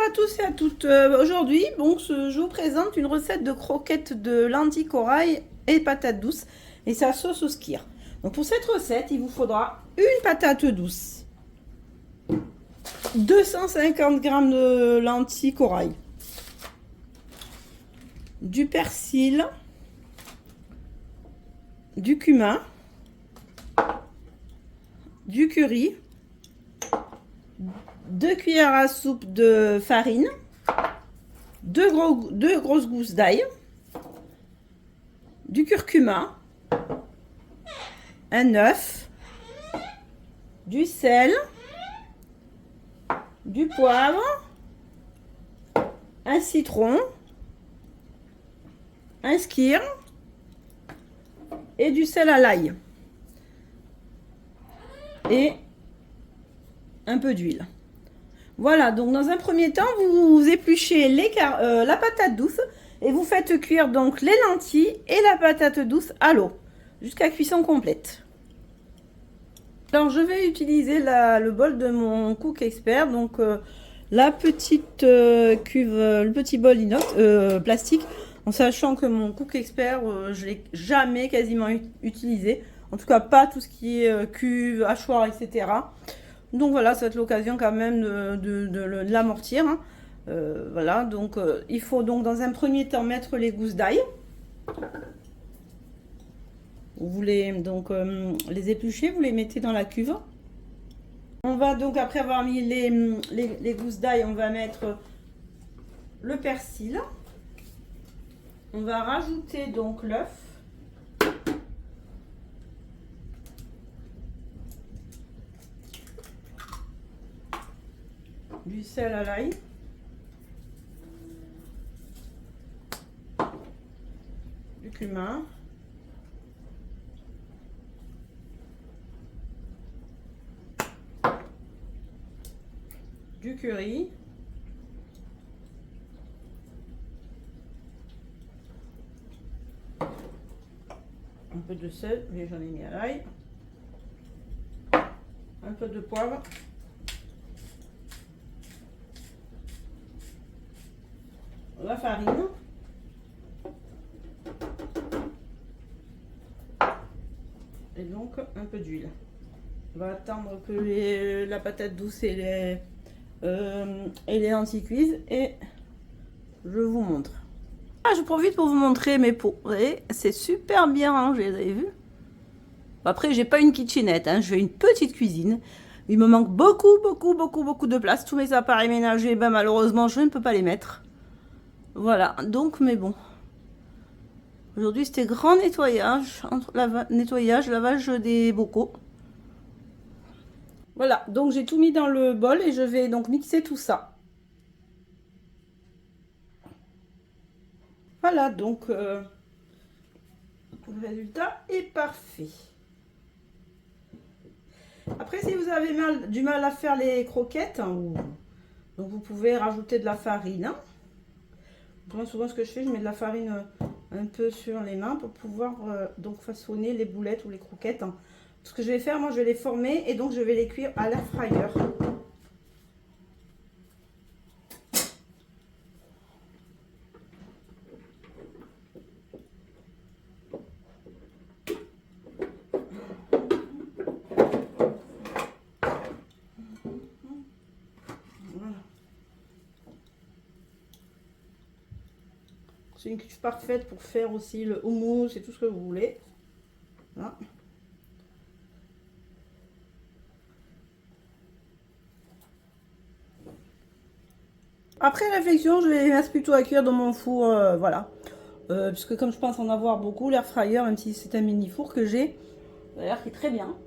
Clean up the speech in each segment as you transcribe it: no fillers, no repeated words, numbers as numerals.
à tous et à toutes. Aujourd'hui, bon, je vous présente une recette de croquettes de lentilles corail et patates douces et sa sauce au skyr. Donc pour cette recette, il vous faudra une patate douce, 250 g de lentilles corail, du persil, du cumin, du curry, 2 cuillères à soupe de farine, 2 grosses gousses d'ail, du curcuma, un œuf, du sel, du poivre, un citron, un skyr et du sel à l'ail et un peu d'huile. Voilà, donc dans un premier temps, vous épluchez la patate douce et vous faites cuire donc les lentilles et la patate douce à l'eau jusqu'à cuisson complète. Alors je vais utiliser le bol de mon Cook Expert, donc la petite cuve, le petit bol inox plastique, en sachant que mon Cook Expert, je l'ai jamais quasiment utilisé, en tout cas pas tout ce qui est cuve, hachoir, etc. Donc voilà, ça va être l'occasion quand même de l'amortir. Hein. Voilà, donc il faut donc dans un premier temps mettre les gousses d'ail. Vous les, donc, les épluchez, vous les mettez dans la cuve. On va donc, après avoir mis les gousses d'ail, on va mettre le persil. On va rajouter donc l'œuf. Du sel à l'ail. Du cumin. Du curry. Un peu de sel, mais j'en ai mis à l'ail. Un peu de poivre. La farine. Et donc un peu d'huile. On va attendre que la patate douce et les lentilles cuisent et je vous montre. Ah, je profite pour vous montrer mes pots. Vous voyez, c'est super bien rangé, vous avez vu? Après, j'ai pas une kitchenette, hein, j'ai une petite cuisine. Il me manque beaucoup de place. Tous mes appareils ménagers, ben, malheureusement, je ne peux pas les mettre. Voilà, donc, mais bon. Aujourd'hui, c'était grand nettoyage, lavage des bocaux. Voilà, donc j'ai tout mis dans le bol et je vais donc mixer tout ça. Voilà, donc le résultat est parfait. Après, si vous avez du mal à faire les croquettes, hein, donc vous pouvez rajouter de la farine. Hein. Moi, souvent, ce que je fais, je mets de la farine un peu sur les mains pour pouvoir donc façonner les boulettes ou les croquettes. Hein. Ce que je vais faire, moi, je vais les former et donc je vais les cuire à l'air fryer. C'est une cuve parfaite pour faire aussi le houmous et tout ce que vous voulez. Voilà. Après réflexion, je vais les mettre plutôt à cuire dans mon four, voilà. Puisque comme je pense en avoir beaucoup, l'air fryer, même si c'est un mini four que j'ai, d'ailleurs qui est très bien.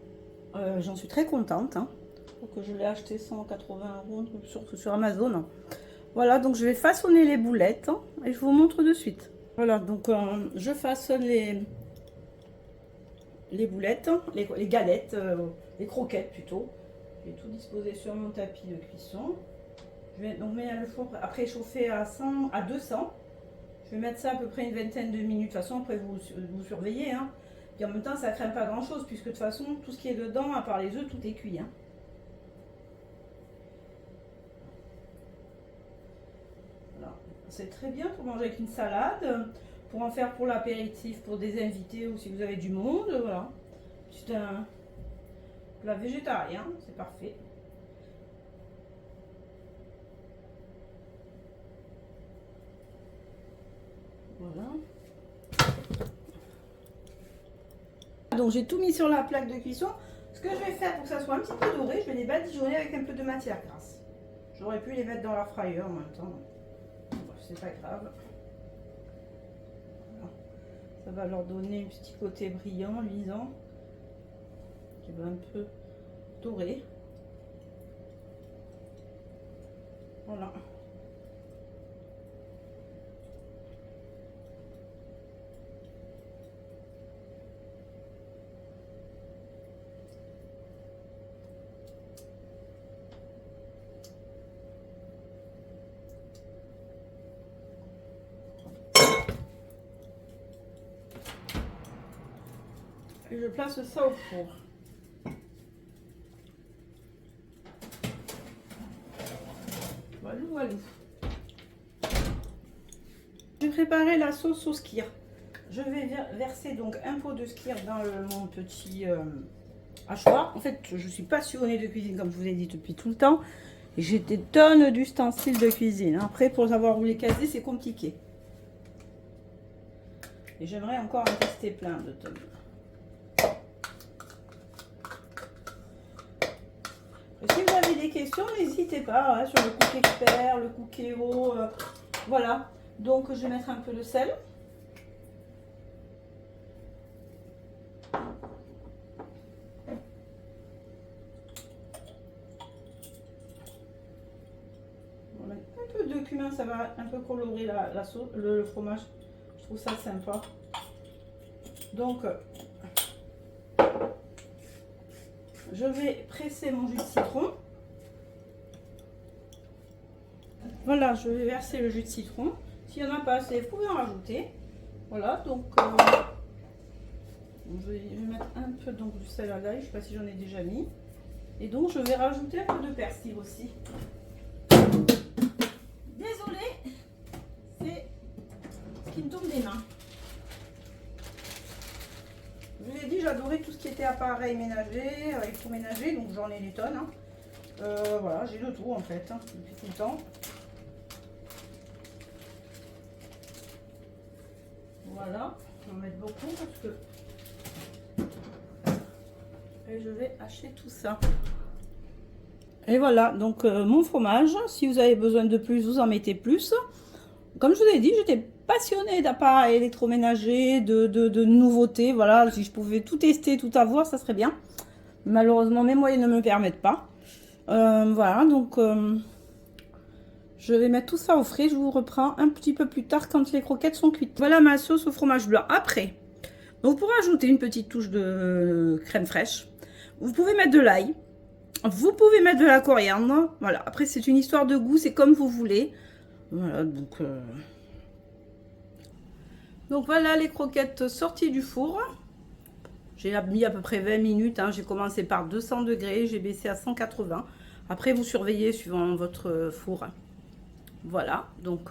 J'en suis très contente. Hein. Donc je l'ai acheté 180 € sur Amazon. Voilà, donc je vais façonner les boulettes hein, et je vous montre de suite. Voilà, donc je façonne les boulettes, les galettes, les croquettes plutôt. Je vais tout disposer sur mon tapis de cuisson. Je vais donc mettre le four après chauffer à 200. Je vais mettre ça à peu près une vingtaine de minutes. De toute façon, après vous surveillez. Hein. Puis en même temps, ça ne craint pas grand chose puisque de toute façon, tout ce qui est dedans, à part les œufs, tout est cuit. Hein. c'est très bien pour manger avec une salade, pour en faire pour l'apéritif, pour des invités ou si vous avez du monde, voilà. C'est un plat végétarien, c'est parfait. Voilà. Donc j'ai tout mis sur la plaque de cuisson. Ce que je vais faire pour que ça soit un petit peu doré, je vais les badigeonner avec un peu de matière grasse. J'aurais pu les mettre dans l'air fryer en même temps. C'est pas grave. Voilà. Ça va leur donner un petit côté brillant, luisant, qui va un peu dorer. Voilà. Et je place ça au four. Voilà, voilà. J'ai préparé la sauce au skyr. Je vais verser donc un pot de skyr dans mon petit hachoir. En fait, je suis passionnée de cuisine, comme je vous ai dit depuis tout le temps. J'ai des tonnes d'ustensiles de cuisine. Après, pour savoir où les caser, c'est compliqué. Et j'aimerais encore en tester plein de tonnes. Si vous avez des questions, n'hésitez pas hein, sur le Cook Expert, le Cookéo, voilà. Donc je vais mettre un peu de sel. Voilà. Un peu de cumin, ça va un peu colorer la sauce, le fromage. Je trouve ça sympa. Donc je vais presser mon jus de citron. Voilà, je vais verser le jus de citron. S'il n'y en a pas assez, vous pouvez en rajouter. Voilà, donc je vais mettre un peu donc, du sel à l'ail. Je ne sais pas si j'en ai déjà mis. Et donc, je vais rajouter un peu de persil aussi. Désolée, c'est ce qui me tombe des mains. Je vous ai dit, j'adorais tout ce qui était appareil ménager, électroménager, donc j'en ai des tonnes. Hein. Voilà, j'ai de tout en fait, hein, depuis tout le temps. Voilà, on va mettre beaucoup parce que... Et je vais hacher tout ça. Et voilà, donc mon fromage, si vous avez besoin de plus, vous en mettez plus. Comme je vous ai dit, j'étais passionnée d'appareils électroménagers, de nouveautés. Voilà, si je pouvais tout tester, tout avoir, ça serait bien. Malheureusement, mes moyens ne me permettent pas. Voilà, donc je vais mettre tout ça au frais. Je vous reprends un petit peu plus tard quand les croquettes sont cuites. Voilà ma sauce au fromage blanc. Après, donc pour ajouter une petite touche de crème fraîche, vous pouvez mettre de l'ail. Vous pouvez mettre de la coriandre. Voilà, après c'est une histoire de goût, c'est comme vous voulez. Voilà, donc voilà les croquettes sorties du four. J'ai mis à peu près 20 minutes. Hein. J'ai commencé par 200 degrés, j'ai baissé à 180. Après, vous surveillez suivant votre four. Voilà, donc